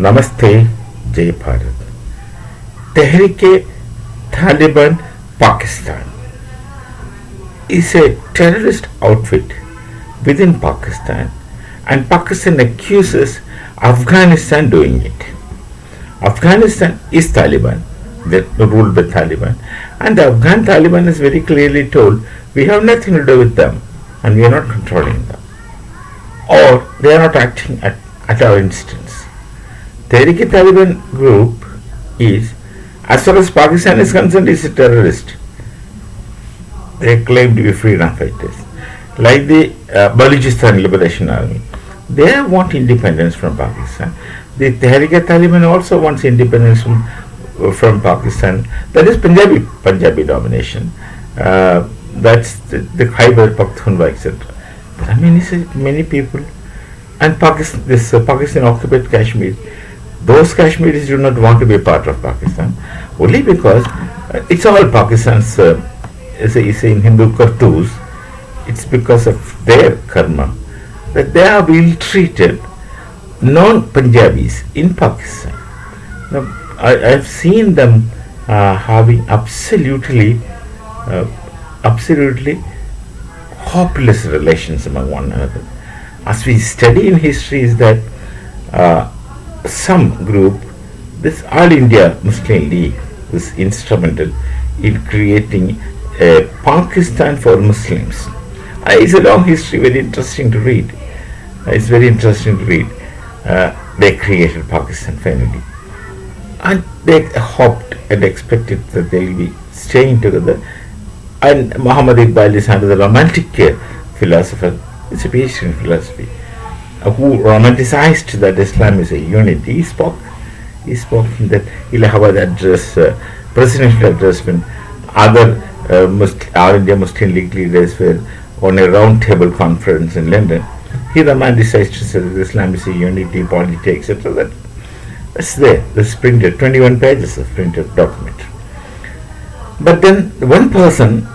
Namaste, Jai Bharat. Tehreek Taliban Pakistan is a terrorist outfit within Pakistan, and Pakistan accuses Afghanistan doing it. Afghanistan is Taliban, they ruled by Taliban, and the Afghan Taliban is very clearly told we have nothing to do with them and we are not controlling them, or they are not acting at our instance. Tehreek Taliban group is, as far as Pakistan is concerned, is a terrorist. They claim to be freedom fighters, like the Balochistan Liberation Army. They want independence from Pakistan. The Tehreek Taliban also wants independence from Pakistan. That is Punjabi domination. That's the Khyber Pakhtunkhwa, etc. There are many people, and Pakistan occupied Kashmir. Those Kashmiris do not want to be a part of Pakistan, only because it's all Pakistan's. In Hindu cartoons, it's because of their karma that they are ill-treated non-Punjabis in Pakistan. Now, I've seen them having absolutely hopeless relations among one another. As we study in history, is that some group, this All India Muslim League, was instrumental in creating a Pakistan for Muslims. It's a long history, very interesting to read. It's very interesting to read. They created Pakistan finally, and they hoped and expected that they will be staying together. And Muhammad Iqbal is another romantic philosopher. It's a PhD in philosophy, who romanticized that Islam is a unity. He spoke in that Allahabad address, presidential address, when other All India Muslim League leaders were on a round table conference in London. He romanticized that Islam is a unity, polity, etc. That's there. That's printed, 21 pages of printed document. But then one person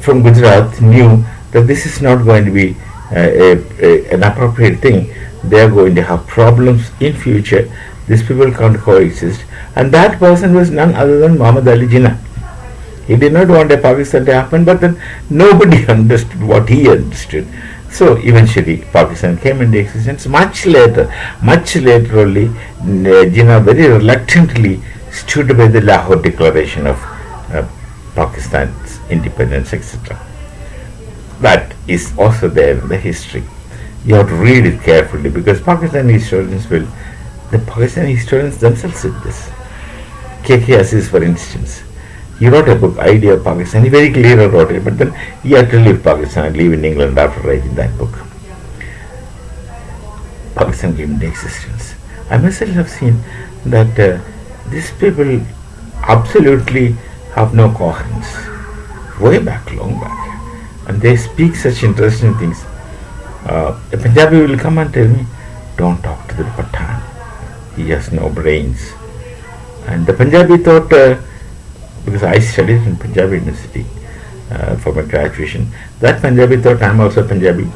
from Gujarat knew that this is not going to be an appropriate thing. They are going to have problems in future. These people can't coexist. And that person was none other than Muhammad Ali Jinnah. He did not want a Pakistan to happen, but then nobody understood what he understood. So eventually Pakistan came into existence. Much later only, Jinnah very reluctantly stood by the Lahore Declaration of Pakistan's independence, etc. That is also there in the history. You have to read it carefully, because Pakistani historians themselves said this. K.K. Aziz, for instance, he wrote a book, Idea of Pakistan. He very clearly wrote it, but then he had to leave Pakistan and live in England after writing that book. Pakistan came into existence. I myself have seen that these people absolutely have no coherence. Way back, long back. And they speak such interesting things. A Punjabi will come and tell me, don't talk to the Pathan. He has no brains. And the Punjabi thought, because I studied in Punjabi University for my graduation, that Punjabi thought I'm also Punjabi,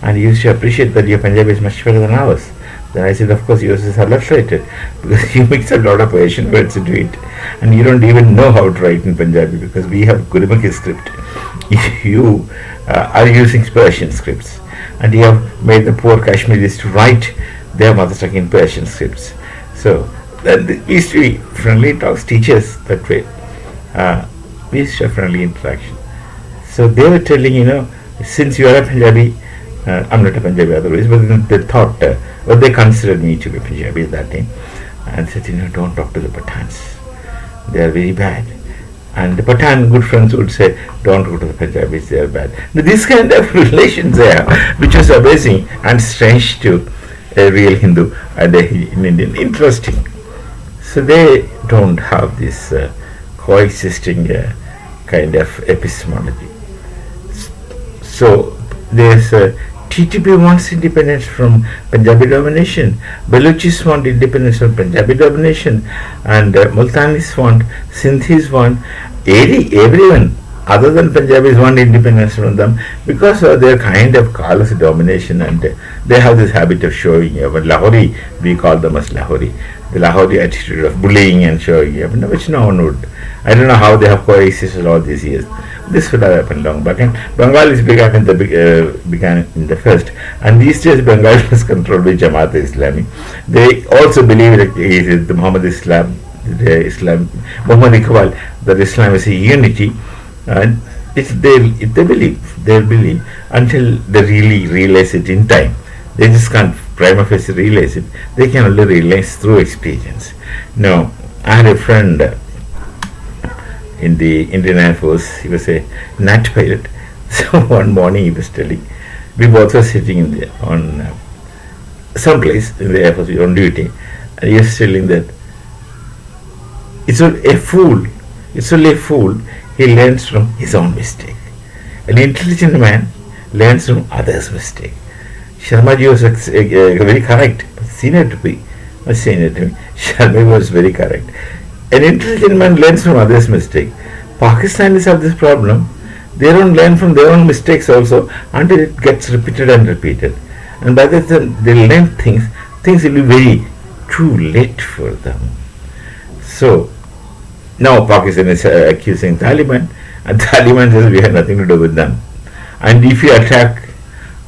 and he used to appreciate that your Punjabi is much better than ours. Then I said, of course yours is adulterated, because you mix a lot of Persian words into it, and you don't even know how to write in Punjabi, because we have Gurmukhi script. You are using Persian scripts, and you have made the poor Kashmiris to write their mother tongue in Persian scripts. So we used to be friendly talks, teachers that way. We used to have friendly interaction. So they were telling, since you are a Punjabi, I'm not a Punjabi otherwise, but then they thought, they considered me to be Punjabi at that time, and said, don't talk to the Pathans. They are very bad. And the Pathan good friends would say, don't go to the Punjabis, they are bad. Now, this kind of relations there, which was amazing and strange to a real Hindu and an Indian. Interesting. So they don't have this coexisting kind of epistemology. So there's TTP wants independence from Punjabi domination, Balochis want independence from Punjabi domination, and Multanis want, Sindhis want, everyone other than Punjabis want independence from them because of their kind of callous domination, and they have this habit of showing up. And Lahori, we call them as Lahori, the Lahori attitude of bullying and showing up, which no one would. I don't know how they have coexisted all these years. This would have happened long back. And Bengalis began in the first, and these days Bengal is controlled by Jamaat Islami. They also believe that the Muhammad Islam, the Islam, Muhammad Iqbal, that Islam is a unity, and they believe until they really realize it in time. They just can't prima facie realize it. They can only realize through experience. Now, I had a friend in the Indian Air Force. He was a night pilot. So one morning he was telling, we both were sitting on some place in the Air Force on duty, and he was telling that it's only a fool. He learns from his own mistake. An intelligent man learns from others' mistake. Sharmaji was very correct. Senior to me. Sharma was very correct. An intelligent man learns from others' mistake. Pakistanis have this problem. They don't learn from their own mistakes also until it gets repeated and repeated. And by the time they learn things will be very too late for them. So, now Pakistan is accusing Taliban, and Taliban says we have nothing to do with them. And if you attack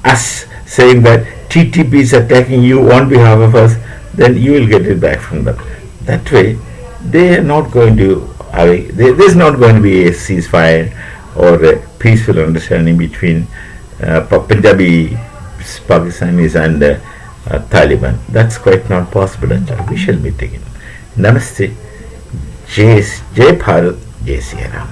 us, saying that TTP is attacking you on behalf of us, then you will get it back from them. That way, they are not going to there's not going to be a ceasefire or a peaceful understanding between Punjabi Pakistanis and Taliban. That's quite not possible. We shall meet again. Namaste. Jai Bharat, Jai Sri Ram.